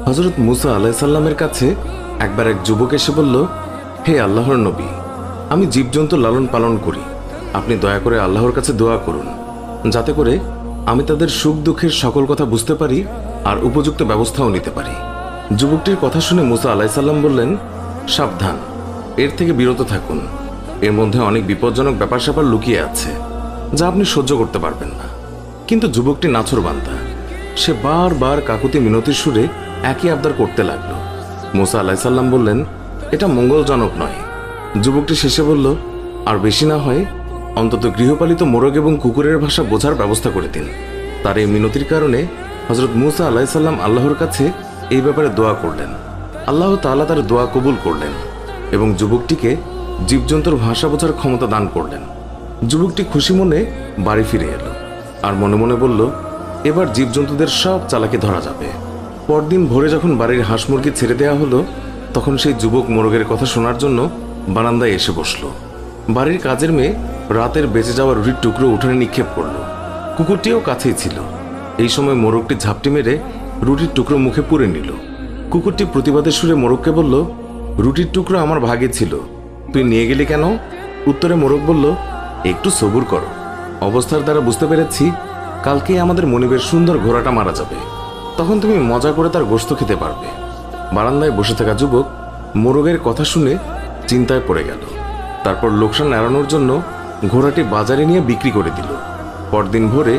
হযরত মুসা আলাইহিস সালামের কাছে একবার এক যুবক এসে বলল, হে আল্লাহর নবী, আমি জীবজন্তু লালন পালন করি। আপনি দয়া করে আল্লাহর কাছে দোয়া করুন, যাতে করে আমি তাদের সুখ দুঃখের সকল কথা বুঝতে পারি আর উপযুক্ত ব্যবস্থাও নিতে পারি। যুবকটির কথা শুনে মুসা আলাইহিস সালাম বললেন, সাবধান, এর থেকে বিরত থাকুন। এর মধ্যে অনেক বিপজ্জনক ব্যাপার স্যাপার লুকিয়ে আছে, যা আপনি সহ্য করতে পারবেন না। কিন্তু যুবকটি নাছোড়বান্দা, সে বারবার কাকুতি মিনতির সুরে একই আবদার করতে লাগলো। মুসা আলাইহিস সালাম বললেন, এটা মঙ্গলজনক নয়। যুবকটি শেষে বলল, আর বেশি না হয় অন্তত গৃহপালিত মোরগ এবং কুকুরের ভাষা বোঝার ব্যবস্থা করে দিন। তার এই মিনতির কারণে হযরত মুসা আলাইহিস সালাম আল্লাহর কাছে এই ব্যাপারে দোয়া করলেন। আল্লাহ তাআলা তার দোয়া কবুল করলেন এবং যুবকটিকে জীবজন্তুর ভাষা বোঝার ক্ষমতা দান করলেন। যুবকটি খুশি মনে বাড়ি ফিরে এলো আর মনে মনে বলল, এবার জীবজন্তুদের সব চালাকি ধরা যাবে। পরদিন ভোরে যখন বাড়ির হাঁস মুরগি ছেড়ে দেওয়া হলো, তখন সেই যুবক মোরগের কথা শোনার জন্য বারান্দায় এসে বসল। বাড়ির কাজের মেয়ে রাতের বেঁচে যাওয়া রুটির টুকরো উঠোনে নিক্ষেপ করল। কুকুরটিও কাছেই ছিল। এই সময় মোরগটি ঝাপটি মেরে রুটির টুকরো মুখে পুরে নিল। কুকুরটি প্রতিবাদের সুরে মোরগকে বলল, রুটির টুকরো আমার ভাগে ছিল, তুই নিয়ে গেলি কেন? উত্তরে মোরগ বলল, একটু সবুর করো, অবস্থার দ্বারা বুঝতে পেরেছি কালকেই আমাদের মনিবের সুন্দর ঘোড়াটা মারা যাবে, তখন তুমি মজা করে তার গোশত খেতে পারবে। বারান্দায় বসে থাকা যুবক মোরগের কথা শুনে চিন্তায় পড়ে গেল। তারপর লোকসান এড়ানোর জন্য ঘোড়াটি বাজারে নিয়ে বিক্রি করে দিল। পরদিন ভোরে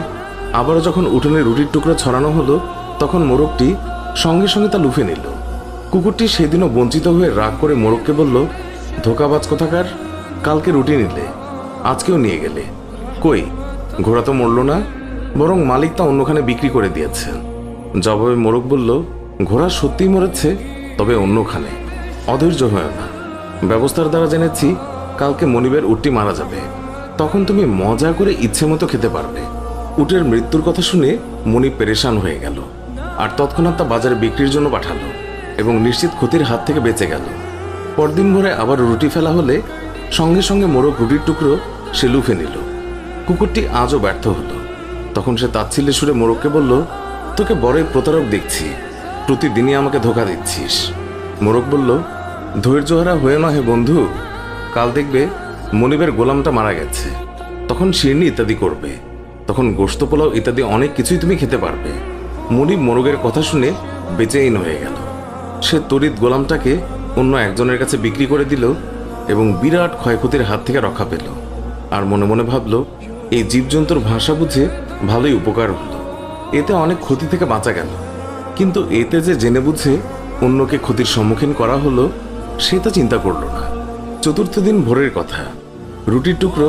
আবারও যখন উঠোনে রুটির টুকরো ছড়ানো হলো, তখন মোরগটি সঙ্গে সঙ্গে তা লুফে নিল। কুকুরটি সেদিনও বঞ্চিত হয়ে রাগ করে মোরগকে বলল, ধোকাবাজ কোথাকার, কালকে রুটি নিলে, আজকেও নিয়ে গেলে, কই ঘোড়া তো মরল না, বরং মালিক তা অন্যখানে বিক্রি করে দিয়েছে। জবাবে মোরগ বলল, ঘোড়া সত্যিই মরেছে, তবে অন্যখানে। অধৈর্য হয় না, ব্যবস্থার দ্বারা জেনেছি কালকে মনিবের উটটি মারা যাবে, তখন তুমি মজা করে ইচ্ছে মতো খেতে পারবে। উটের মৃত্যুর কথা শুনে মনিব পেরেশান হয়ে গেল আর তৎক্ষণাৎ তা বাজারে বিক্রির জন্য পাঠালো এবং নিশ্চিত ক্ষতির হাত থেকে বেঁচে গেল। পরদিন ভোরে আবার রুটি ফেলা হলে সঙ্গে সঙ্গে মোরগ রুটির টুকরো সে লুফে নিল। কুকুরটি আজও ব্যর্থ হলো। তখন সে তাচ্ছিল্যের সুরে মোরগকে বলল, তোকে বড়ই প্রতারক দেখছি, প্রতিদিনই আমাকে ধোকা দিচ্ছিস। মোরগ বলল, ধৈর্যহারা হয়ে না হে বন্ধু, কাল দেখবে মনিবের গোলামটা মারা গেছে, তখন শিরনি ইত্যাদি করবে, তখন গোশত পোলাও ইত্যাদি অনেক কিছুই তুমি খেতে পারবে। মনিব মোরগের কথা শুনে বেচেইন হয়ে গেল। সে তড়িৎ গোলামটাকে অন্য একজনের কাছে বিক্রি করে দিল এবং বিরাট ক্ষয়ক্ষতির হাত থেকে রক্ষা পেল। আর মনে মনে ভাবল, এই জীবজন্তুর ভাষা বুঝে ভালোই উপকার হলো, এতে অনেক ক্ষতি থেকে বাঁচা গেল। কিন্তু এতে যে জেনে বুঝে অন্যকে ক্ষতির সম্মুখীন করা হলো, সে তা চিন্তা করল না। চতুর্থ দিন ভোরের কথা, রুটির টুকরো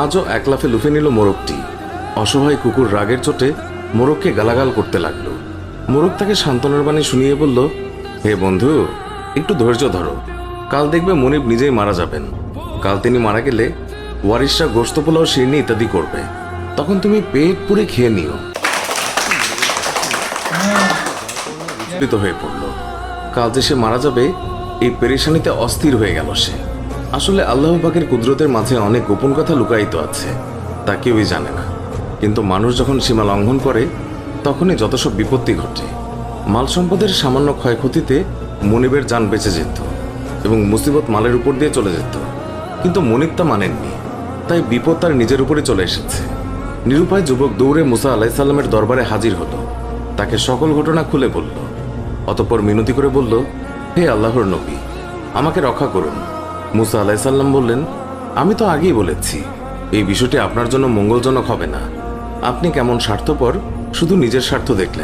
আজও এক লাফে লুফে নিল মোরগটি। অসহায় কুকুর রাগের চোটে মোরগকে গালাগাল করতে লাগলো। মোরগ তাকে সান্ত্বনার বাণী শুনিয়ে বলল, হে বন্ধু, একটু ধৈর্য ধরো, কাল দেখবে মনিব নিজেই মারা যাবেন। কাল তিনি মারা গেলে ওয়ারিশরা গোশত পোলাও শিরনি ইত্যাদি করবে, তখন তুমি পেট পুরে খেয়ে নিও। হয়ে পড়ল। কাল যে সে মারা যাবে এই পেরেশানিতে অস্থির হয়ে গেল সে। আসলে আল্লাহ পাকের কুদরতের মাঝে অনেক গোপন কথা লুকায়িত আছে, তা কেউই জানে না। কিন্তু মানুষ যখন সীমা লঙ্ঘন করে, তখনই যত সব বিপত্তি ঘটে। মাল সম্পদের সামান্য ক্ষয়ক্ষতিতে মনিবের জান বেঁচে যেত এবং মুসিবত মালের উপর দিয়ে চলে যেত। কিন্তু মনিব তা মানেননি, তাই বিপদ তার নিজের উপরে চলে এসেছে। নিরুপায় যুবক দৌড়ে মুসা আলাইহিস সালামের দরবারে হাজির হলো, তাকে সকল ঘটনা খুলে বলল। অতঃপর মিনতি করে বলল, হে আল্লাহর নবী, আমাকে রক্ষা করুন। মুসা আলাইহিস সালাম বললেন, আমি তো আগেই বলেছি এই বিষয়টি আপনার জন্য মঙ্গলজনক হবে না। আপনি কেমন স্বার্থপর, শুধু নিজের স্বার্থ দেখলেন।